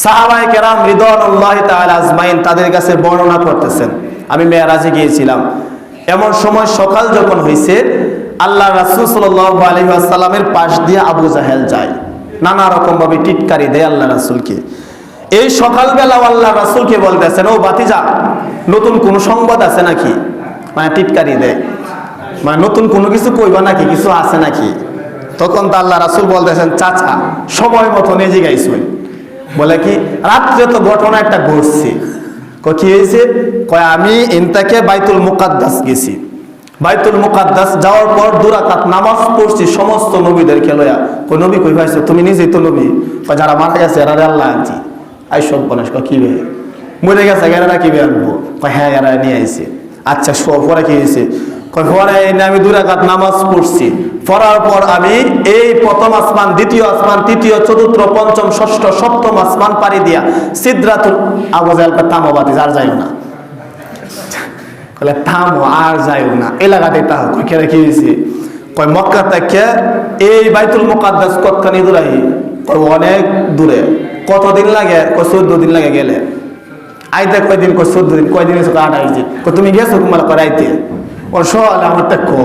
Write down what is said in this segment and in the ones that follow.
সাহাবায়ে কেরাম রিদওয়ানুল্লাহি তাআলা আজমাইন তাদের কাছে বর্ণনা করতেছেন, আমি মেরাজে গিয়েছিলাম। এমন সময় সকাল যখন হয়েছে, আল্লাহ রাসূল সাল্লাল্লাহু আলাইহি ওয়াসাল্লামের পাশ দিয়ে আবু জাহেল যায়, নানা রকম ভাবে টিটকারি দেয় আল্লাহ রাসূলকে। এই সকালবেলা আল্লাহ রাসূলকে বলতেছেন, ও ভাতিজা, নতুন কোন সংবাদ আছে নাকি? মানে টিটকারি দেয়, মানে নতুন কোনো কিছু কইবা নাকি, কিছু আছে নাকি? তখন তো আল্লাহ রাসূল বলতেছেন, চাচা সময় মতো নেজে গাইছুন। বলে কি, রাত্রে তো ঘটনা একটা ঘটছে। কি হয়েছে? কয় আমি ইনতাকে বাইতুল মুকাদ্দাস গেছি। বাইতুল মুকাদ্দাস যাওয়ার পর 2 রাকাত নামাজ পড়ছি সমস্ত নবীদেরকে লয়া। কই নবী কই পাইছো? তুমি নিজেই তো নবী। কয় যারা মারা গেছে এরা আল্লাহ আনছি। আই সব বনাস কয় কি বে মরে গেছে এরা কি বে আনবো? কয় হ্যাঁ এরা নিয়ে আইছে। আচ্ছা পরে কি হয়েছে? কয় পরে আমি 2 রাকাত নামাজ পড়ছি, পড়ার পর আমি এই প্রথম আসমান, দ্বিতীয় আসমান, তৃতীয়, চতুর্থ, পঞ্চম, ষষ্ঠ, সপ্তম আসমান পাড়ি দিয়া সিদরাতুল আবু জাহেল কয় থামো বাতি, আর যাইও না। কলে থামো আর যাইও না, এলাকাতে তাও। কয় কেন কি হয়েছে? কয় মক্কা থেকে এই বাইতুল মুকাদ্দাস কতখানি দূরে? কয় অনেক দূরে। কতদিন লাগে? কয় 14 দিন লাগে গেলে। আইতে কয়দিন? কয় 14 দিন। কয়দিন হয়েছে? 28 দিন। কয় তুমি গেছো কুমালা? কয় আইতে। ওর সকালে আমারটা কো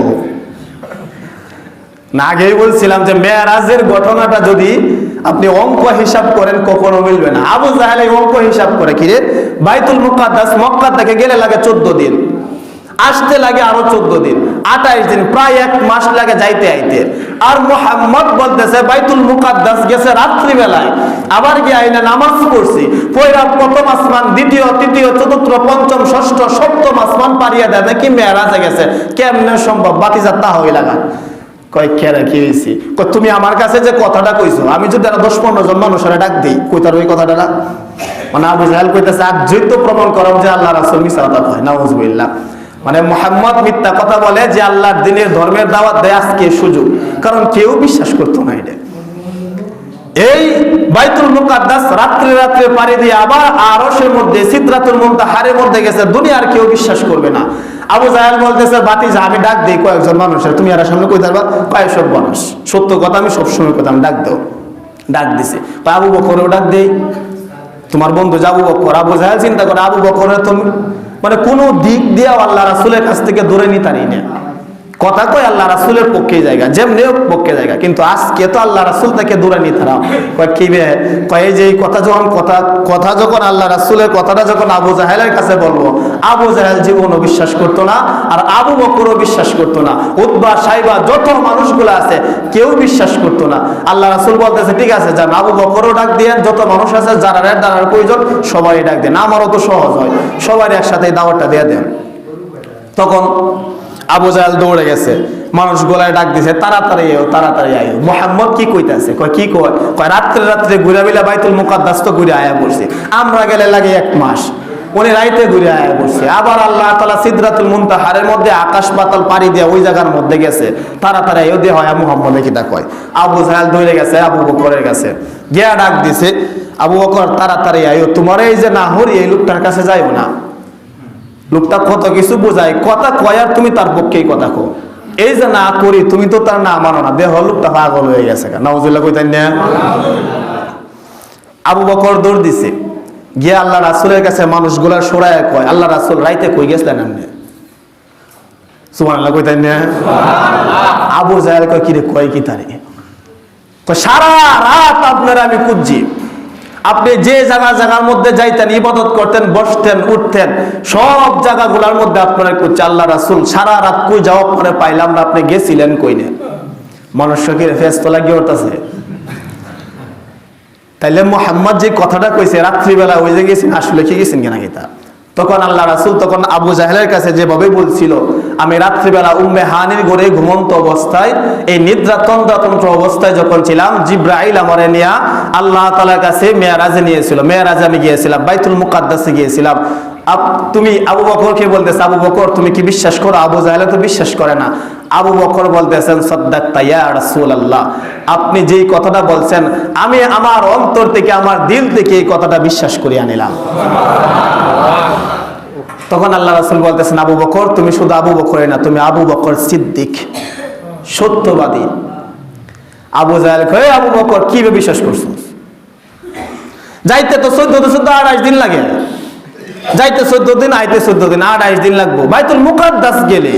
না, আগেই বলছিলাম যে মেরাজের ঘটনাটা যদি আপনি অঙ্ক হিসাব করেন কখনো মিলবে না। আবু জাহেল এই অঙ্ক হিসাব করে, কিরে বাইতুল মুকাদ্দাস মক্কা থেকে গেলে লাগে 14 দিন, আসতে লাগে আরো 14 দিন, 28 দিন, প্রায় 1 মাস লাগে যাইতে আইতে। আর মুহাম্মদ বলতেছে বাইতুল মুকাদ্দাস গেছে রাত্রি বেলায়, আবার গিয়ে আইনা নামাজ পড়ছি, পয়রা প্রথম আসমান, দ্বিতীয়, তৃতীয়, চতুর্থ, পঞ্চম, ষষ্ঠ, সপ্তম আসমান পারিয়া দেয় নাকি মেরাজে গেছে। কেমনে সম্ভব? বাতিজা তা হই লাগা। কয় কেরা কি হয়েছে? কয় তুমি আমার কাছে যে কথাটা কইছো, আমি যদি 10-15 জন মানুষের ডাক দিই, কই তার ওই কথাটা না? মানে আবু জাহেল কইতেছে আর যত প্রমাণ করো যে আল্লাহ রাসূল মিথ্যা কথা কয়, নাউযুবিল্লাহ। মানে মুহাম্মদ মিথ্যা কথা বলে যে আল্লাহর দ্বীনের ধর্মের দাওয়াত দেয় আজকে সুযোগ, কারণ কেউ বিশ্বাস করতো না এটা। এই বাইতুল মুকাদ্দাস রাত্রে রাত্রে পাড়ি দিয়ে আবার আরশের মধ্যে সিদরাতুল মুনতাহারের মধ্যে গেছে, দুনিয়ার কেউ বিশ্বাস করবে না। আবু জাহেল বলতেছে, বাতিজা আমি ডাক দেই কয়েকজন মানুষের, তুমি এর সামনে কই পারবা? কয় সব বনাস, সত্য কথা আমি সবসময় কথা, আমি ডাক দাও। ডাক দিছে। আবু বকরও ডাক দেই, তোমার বন্ধু আবু বকর। আবু জাহেল চিন্তা করে, আবু বকরের তো মানে কোনো দিক দিয়ে আল্লাহ রাসূলের কাছ থেকে দূরে নিতারই না, কথা কয় আল্লাহ রাসূলের পক্ষে জায়গা, যেমনি পক্ষে জায়গা, কিন্তু আজকে তো আল্লাহ রাসূল থেকে দূরে নিতে রাও। কয় কি বে? কয় যে এই কথা যখন কথা যখন আল্লাহ রাসূলের কথাটা যখন আবু জাহেলের কাছে বলবো, আবু জাহেল জীবনও বিশ্বাস করতো না, আর আবু বকরও বিশ্বাস করতো না, উতবা সাইবা যত মানুষগুলো আছে কেউ বিশ্বাস করতো না। আল্লাহ রাসূল বলতেছে, ঠিক আছে যান, আবু বকরও ডাক দিয়েন, যত মানুষ আছে যারা দাঁড়ার প্রয়োজন সবাই ডাক দেন, আমারও তো সহজ হয়, সবাই একসাথে দাওয়াতটা দিয়ে দেন। তখন আবু জাহেল দৌড়ে গেছে, মানুষ গলায় ডাক দিছে, তাড়াতাড়ি আয়ো, তাড়াতাড়ি আয়ো। মুহাম্মদ কি কইতাছে? কয় কি কয়? কয় রাত্রে রাত্রে ঘুরে বিলা বাইতুল মুকাদ্দাস তো ঘুরে আয়া পড়ছে, আমরা গেলে লাগে 1 মাস, উনি রাইতে ঘুরে আয়া পড়ছে। আবার আল্লাহ তাআলা সিদরাতুল মুনতাহারের মধ্যে আকাশ পাতাল পাড়ি দিয়ে ওই জায়গার মধ্যে গেছে, তাড়াতাড়ি আয়ো দে হয়। মুহাম্মদ কি তা কয়? আবু জাহেল দৌড়ে গেছে আবু বকরের কাছে, গিয়া ডাক দিছে, আবু বকর তাড়াতাড়ি আয়ো, তোমার এই যে নাহরি এই লোকটার কাছে যাইও না, লোকটা কত কিছু বোঝায়, কথা কয় আর তুমি তার পক্ষেই কথা কো, এই যে না করি তুমি তো তার না মানো না, দেহ লোকটা পাগল হয়ে গেছে। নাউজুবিল্লাহ কইতেন না? আবু বকর দৌড় দিছে, গিয়ে আল্লাহ রাসূলের কাছে মানুষগুলা সরায় কয়, আল্লাহ রাসূল রাইতে কই গেছিলেন আপনি? সুবহানাল্লাহ কইতেন না? আবু জাহেল কয়, কি রে কয় কি তারে? কয় সারা রাত আপনারা আমি খুঁজছি, আপনি যে জায়গার মধ্যে যাইতেন, ইবাদত করতেন, বসতেন, উঠতেন, সব জায়গাগুলোর মধ্যে আপনারা করছে। আল্লাহ রাসূল সারা রাত কই জবাব করে পাইলাম না, আপনি গেছিলেন কই না? মানুষকে ফেস তো লাগিয়ে উঠতেছে। তাইলে মুহাম্মদ যে কথাটা কইছে রাত্রিবেলা ওই যে গেছেন, আসলে কি গেছেন কিনা কিতা? তখন আল্লাহ রাসূল তখন আবু জাহেলের কাছে যেভাবে বলছিল, আমি রাত্রিবেলা উম্মে হানির ঘরে ঘুমন্ত অবস্থায়, এই নিদ্রা তন্দ্রাতন্ত্র অবস্থায় যখন ছিলাম, জিব্রাইল আমারে নিয়া আল্লাহ তাআলার কাছে মেরাজে নিয়েছিল, মেরাজে আমি গিয়েছিলাম, বাইতুল মুকাদ্দাসে গিয়েছিলাম। তুমি আবু বকরকে বলতেছ, আবু বকর তুমি কি বিশ্বাস করো? আবু জাহেল তো বিশ্বাস করে না। আবু বকর বলতেছেন, সাদ্দাকতা ইয়া রাসূলুল্লাহ, আপনি যেই কথাটা বলছেন আমি আমার অন্তর থেকে, আমার দিল থেকে এই কথাটা বিশ্বাস করিয়া নিলাম। তখন আল্লাহ রাসূল বলতেছেন, আবু বকর তুমি শুধু আবু বকরই না, তুমি আবু বকর সিদ্দিক, সত্যবাদী। আবু জাহেল কয়, আবু বকর কিভাবে বিশ্বাস করছো? যাইতে তো 14 দিন লাগে, যাইতে 14 দিন, আইতে 14 দিন, 28 দিন লাগবো। বাইতুল মুকাদ্দাস গেলে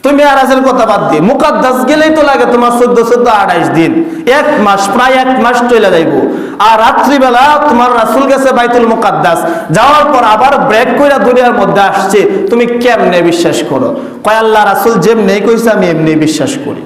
তুমি মেরাজের কথা বাদ দিয়ে মুকাদ্দাস গেলেই তো লাগে তোমার 14 দিন, 1 মাস, প্রায় 1 মাস চলে যাইবো। আর রাত্রিবেলা তোমার রাসূল গেছে বাইতুল মুকাদ্দাস, যাওয়ার পর আবার ব্রেক কইরা দুনিয়ার মধ্যে আসছে, তুমি কেমনে বিশ্বাস করো? কয় আল্লাহ রাসূল যেমনি কইছে আমি এমনি বিশ্বাস করি।